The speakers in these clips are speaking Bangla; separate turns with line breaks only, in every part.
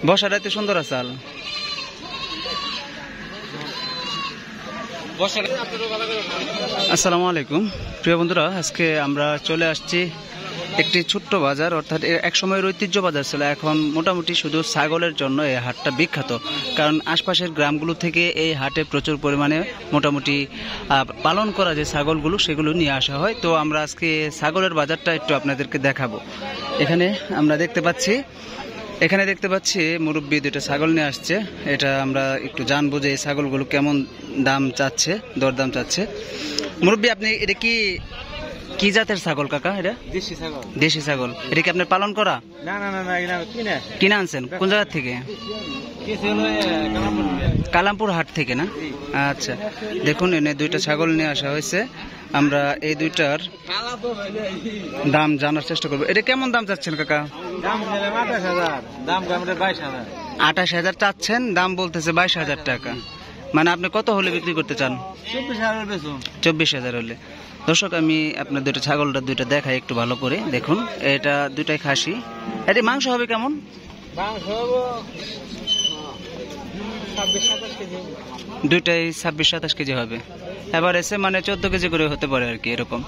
বসার এত সুন্দর আসাল। আসসালামু আলাইকুম প্রিয় বন্ধুরা, আজকে আমরা চলে আসছি একটি ছোট্ট বাজার, অর্থাৎ এক সময়ের ঐতিহ্য বাজার ছিল। এখন মোটামুটি শুধু ছাগলের জন্য এই হাটটা বিখ্যাত, কারণ আশপাশের গ্রামগুলো থেকে এই হাটে প্রচুর পরিমাণে মোটামুটি পালন করা যে ছাগলগুলো সেগুলো নিয়ে আসা হয়। তো আমরা আজকে ছাগলের বাজারটা একটু আপনাদেরকে দেখাবো। এখানে আমরা দেখতে পাচ্ছি মুরব্বী দুটো ছাগল নিয়ে আসছে। এটা আমরা একটু জানবো যে এই ছাগলগুলো কেমন দাম চাচ্ছে, দরদাম চাচ্ছে। মুরব্বী, আপনি এটা কি জাতের ছাগল কাকা? এটা দেশি ছাগল। এটা কি আপনার পালন করা?
না,
কিনে আনছেন? কোন জায়গা থেকে? কালামপুর হাট থেকে না? আচ্ছা, দেখুন এনে দুইটা ছাগল নিয়ে আসা হয়েছে। আমরা এই দুইটার দাম জানার চেষ্টা করবো। এটা কেমন দাম চাচ্ছেন কাকা? 28,000 চাচ্ছেন, দাম বলতেছে 22,000 টাকা। মানে আপনি কত হলে বিক্রি করতে চান? 24,000 হলে। দর্শক, আমি আপনার দুইটা দেখাই একটু ভালো করে। দেখুন, এটা দুইটাই খাসি। এটি মাংস হবে কেমন? দুইটাই 26-27 কেজি হবে। এবার এসে মানে 14 কেজি করে হতে পারে আর কি, এরকম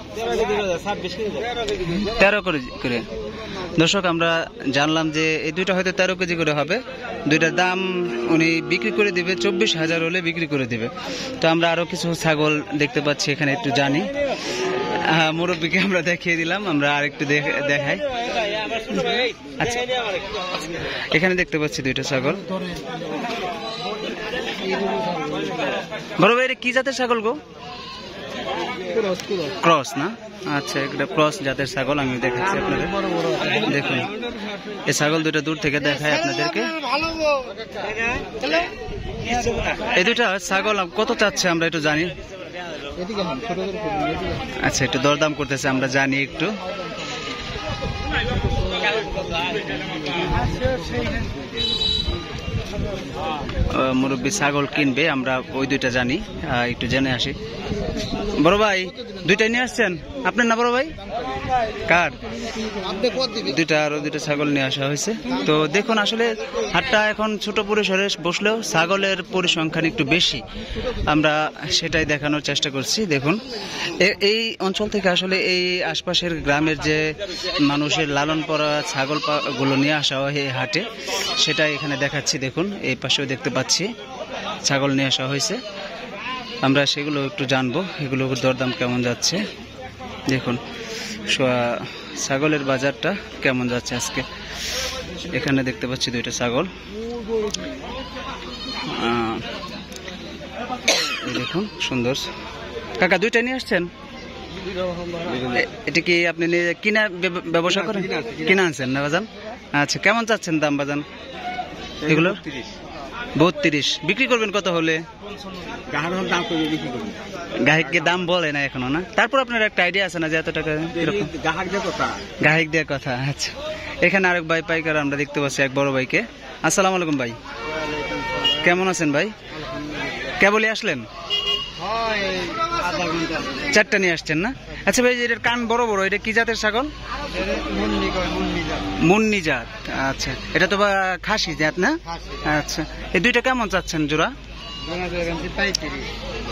13 করে। দর্শক, আমরা জানলাম যে এই দুইটা হয়তো 13 কেজি করে হবে। দুইটার দাম উনি বিক্রি করে দিবে 24,000 হলে বিক্রি করে দিবে। তো আমরা আরো কিছু ছাগল দেখতে পাচ্ছি এখানে, একটু জানি। মুরব্বীকে আমরা দেখিয়ে দিলাম, আমরা আরেকটু দেখাই। আচ্ছা, এখানে দেখতে পাচ্ছি দুইটা ছাগল। বড় ভাই, এটা কি জাতের ছাগল গো? ক্রস না? আচ্ছা, একটা ক্রস জাতের ছাগল আমি দেখাচ্ছি আপনাদের। দেখুন, এই ছাগল দুটো দূর থেকে দেখায় আপনাদেরকে। এই দুটা ছাগল কত চাচ্ছে আমরা একটু জানি। আচ্ছা, একটু দরদাম করতেছে, আমরা জানি একটু। মুরব্বী ছাগল কিনবে, আমরা ওই দুইটা জানি, একটু জেনে আসি। বড় ভাই, দুইটাই নিয়ে আসছেন আপনার না? বড় ভাই, কার? আরো দুইটা ছাগল নিয়ে আসা হয়েছে। তো দেখুন, আসলে হাটটা এখন ছোট পরিসরে বসলেও ছাগলের পরিসংখ্যান একটু বেশি, আমরা সেটাই দেখানোর চেষ্টা করছি। দেখুন, এই অঞ্চল থেকে আসলে এই আশপাশের গ্রামের যে মানুষের লালন করা ছাগল গুলো নিয়ে আসা হয় এই হাটে, সেটাই এখানে দেখাচ্ছি। দেখুন, এই পাশেও দেখতে পাচ্ছি ছাগল নিয়ে আসা হয়েছে। আমরা সেগুলো একটু জানবো, এগুলোর দরদাম কেমন যাচ্ছে। দেখুন, ছাগলের বাজারটা কেমন যাচ্ছে আজকে। এখানে দেখতে পাচ্ছি দুইটা ছাগল। দেখুন, সুন্দর। কাকা, দুইটা নিয়ে আসছেন? এটা কি আপনি কিনা ব্যবসা করেন? কিনা আনছেন না বাজান? আচ্ছা, কেমন চাচ্ছেন দাম বাজান এগুলো? 32। বিক্রি করবেন কত হলে? গাহিককে দাম বলে না এখনো না? তারপর আপনার একটা আইডিয়া আছে না যে এত টাকা? গাহিক দেওয়ার কথা। আচ্ছা, এখানে আরেক ভাই পাইকার আমরা দেখতে পাচ্ছি, এক বড় ভাইকে। আসসালামু আলাইকুম ভাই, কেমন আছেন ভাই? কেবলই আসলেন? 4টা নিয়ে আসছেন না? আচ্ছা ভাই, এটার কান বড় বড়, এটা কি জাতের ছাগল? মুন্নি জাত। আচ্ছা, এটা তো খাসি জাত না? আচ্ছা, এই দুইটা কেমন চাচ্ছেন জোড়া?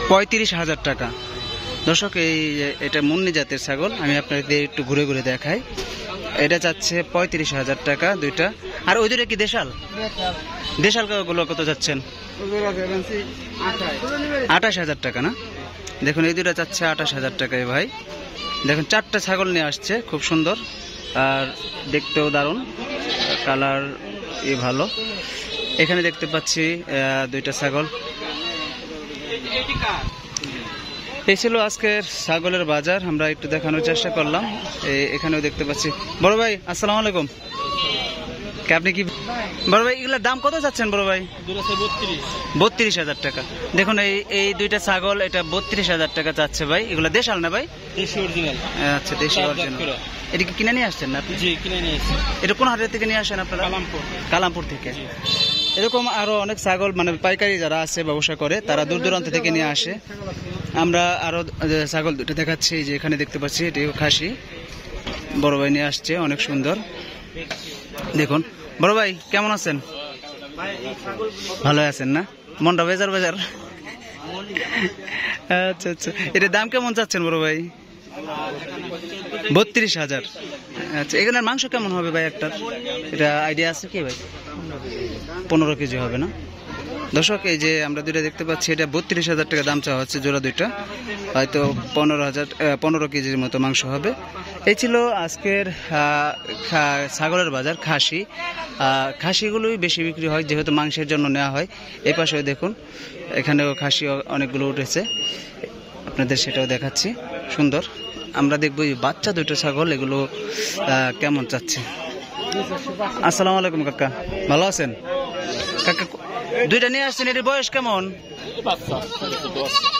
35,000 টাকা। দর্শক, এটা মুন্নি জাতের ছাগল, আমি আপনাদের একটু ঘুরে ঘুরে দেখাই। এটা চাচ্ছে 35,000 টাকা দুইটা। আর ওই দুইটা কি দেশাল? দেশাল গুলো কত যাচ্ছেন? 28,000 টাকা না? দেখুন, এই দুইটা চাচ্ছে 28,000 টাকায় ভাই। দেখুন, 4টা ছাগল নিয়ে আসছে, খুব সুন্দর আর দেখতেও দারুণ, কালার ভালো। এখানে দেখতে পাচ্ছি দুইটা ছাগল। এই ছিল আজকের ছাগলের বাজার, আমরা একটু দেখানোর চেষ্টা করলাম। এখানেও দেখতে পাচ্ছি। বড় ভাই, আসসালামু আলাইকুম। আপনি কি বড় ভাই, এগুলোর দাম কত যাচ্ছেন বড় ভাই? 32,000 টাকা। দেখুন, এই দুইটা ছাগল, এটা 32,000 টাকা চাচ্ছে ভাই। এগুলো দেশাল না ভাই?
দেশি অরিজিনাল।
আচ্ছা, দেশি অরিজিনাল। এটা কি কিনে নিয়ে আসছেন না আপনি?
জি, কিনে নিয়ে আসছি।
এটা কোন হাটের থেকে নিয়ে আসেন আপনারা? কালামপুর থেকে। এরকম আরো অনেক ছাগল, মানে পাইকারি যারা আছে, ব্যবসা করে, তারা দূর দূরান্ত থেকে নিয়ে আসে। আমরা আরো ছাগল দুটো দেখাচ্ছি, যে এখানে দেখতে পাচ্ছি, এটিও খাসি, বড় ভাই নিয়ে আসছে, অনেক সুন্দর। দেখুন বড় ভাই, কেমন আছেন? ভালো আছেন না? মনটা বেজার বেজার। আচ্ছা আচ্ছা, এটার দাম কেমন চাচ্ছেন বড় ভাই? 32,000। আচ্ছা, এখানের মাংস কেমন হবে ভাই একটার? এটা আইডিয়া আছে কি ভাই? 15 কেজি হবে না? দর্শক, এই যে আমরা দুইটা দেখতে পাচ্ছি, এটা 32,000 টাকা দাম চাওয়া হচ্ছে জোড়া দুইটা, হয়তো 15 কেজির মতো মাংস হবে। এই ছিল আজকের ছাগলের বাজার। খাসিগুলোই বেশি বিক্রি হয়, যেহেতু মাংসের জন্য নেওয়া হয়। এই পাশেও দেখুন, এখানেও খাসি অনেকগুলো উঠেছে, আপনাদের সেটাও দেখাচ্ছি। সুন্দর। আমরা দেখবো এই বাচ্চা দুটো ছাগল, এগুলো কেমন চাচ্ছে। আসসালামু আলাইকুম কাকা, ভালো আছেন? কাকা দুইটা নিয়ে আসছেন, এটির বয়স কেমন?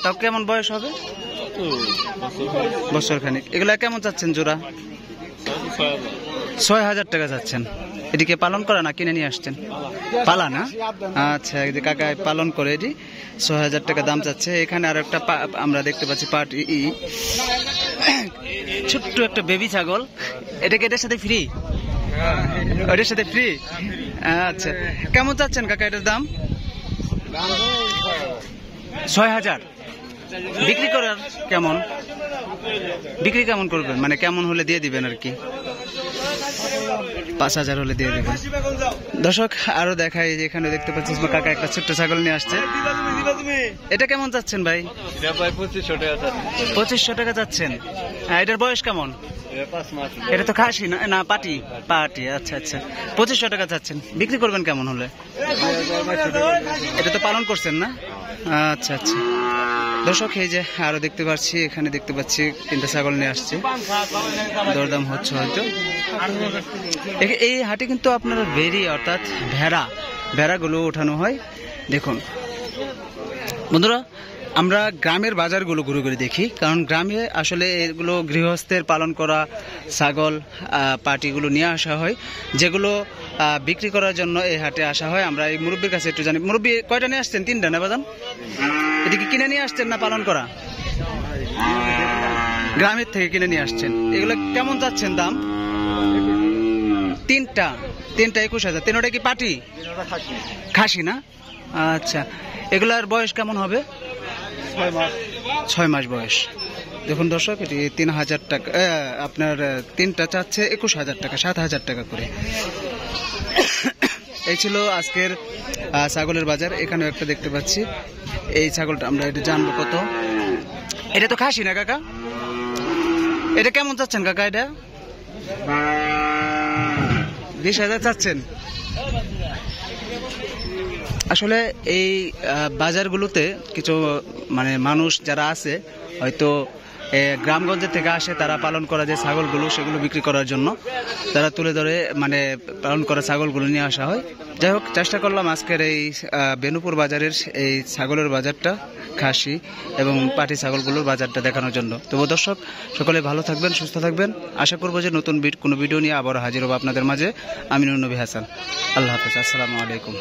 তাও কেমন বয়স হবে? বছর খানিক। এগুলা কেমন চাচ্ছেন জোড়া? 6,000 টাকা চাচ্ছেন। এদিকে পালন করা না কিনে নিয়ে আসছেন? পালা না? আচ্ছা, এই যে কাকা পালন করে, এটি 6,000 টাকা দাম চাচ্ছে। এখানে আর একটা আমরা দেখতে পাচ্ছি ছোট্ট একটা বেবি ছাগল। এটাকে এটার সাথে ফ্রি? ওটার সাথে ফ্রি। আচ্ছা, কেমন চাচ্ছেন কাকা এটার দাম? 6,000। বিক্রি করার কেমন? বিক্রি কেমন করবেন, মানে কেমন হলে দিয়ে দিবেন আর কি? 5,000 হলে দিয়ে দিবেন। দর্শক, আরো দেখাই, এখানে দেখতে পাচ্ছি কাকা একটা ছোট্ট ছাগল নিয়ে আসছে। এটা কেমন চাচ্ছেন ভাই? 2500 টাকা চাচ্ছেন। এটার বয়স কেমন? এটা তো খাসি না পাটি? পাটি। আচ্ছা আচ্ছা, 2500 টাকা চাচ্ছেন। বিক্রি করবেন কেমন হলে? এটা তো পালন করছেন না? আচ্ছা আচ্ছা। দর্শক, এই যে আরো দেখতে পাচ্ছি, এখানে দেখতে পাচ্ছি 3টা ছাগল নিয়ে আসছে, দরদাম হচ্ছে হয়তো। এই হাটে কিন্তু আপনার অর্থাৎ ভেড়াগুলো ওঠানো হয়। দেখুন বন্ধুরা, আমরা গ্রামের বাজারগুলো ঘুরে ঘুরে দেখি, কারণ গ্রামে আসলে এগুলো গৃহস্থের পালন করা ছাগল পাটিগুলো নিয়ে আসা হয়, যেগুলো বিক্রি করার জন্য এই হাটে আসা হয়। আমরা এই মুরব্বীর কাছে একটু জানি। মুরব্বী, কয়টা নিয়ে আসছেন? 3টা না বাজান? এদিকে কিনে নিয়ে আসছেন না পালন করা? গ্রামের থেকে কিনে নিয়ে আসছেন। এগুলো কেমন যাচ্ছেন দাম? 3টা 21,000। 3টা কি পাটি? খাসি না? আচ্ছা, এগুলার বয়স কেমন হবে? 6 মাস বয়স। দেখুন দর্শক, এটি 3,000 টাকা। আপনার 3টা চাচ্ছে 21,000 টাকা, 7,000 টাকা করে। এই ছিল আজকের ছাগলের বাজার। এখানেও একটা দেখতে পাচ্ছি, এই ছাগলটা আমরা এটা জানবো কত। এটা তো খাসি না কাকা? এটা কেমন চাচ্ছেন কাকা? এটা 20,000 চাচ্ছেন। আসলে এই বাজারগুলোতে কিছু মানে মানুষ যারা আছে, হয়তো গ্রামগঞ্জের থেকে আসে, তারা পালন করা যে ছাগলগুলো, সেগুলো বিক্রি করার জন্য তারা তুলে ধরে, মানে পালন করা ছাগলগুলো নিয়ে আসা হয়। যাই হোক, চেষ্টা করলাম আজকের এই বেনুপুর বাজারের এই ছাগলের বাজারটা, খাসি এবং পাটি ছাগলগুলোর বাজারটা দেখানোর জন্য। তবু দর্শক, সকলে ভালো থাকবেন, সুস্থ থাকবেন। আশা করবো যে নতুন কোনো ভিডিও নিয়ে আবার হাজির হবো আপনাদের মাঝে। আমি নবী হাসান। আল্লাহ হাফেজ। আসসালামু আলাইকুম।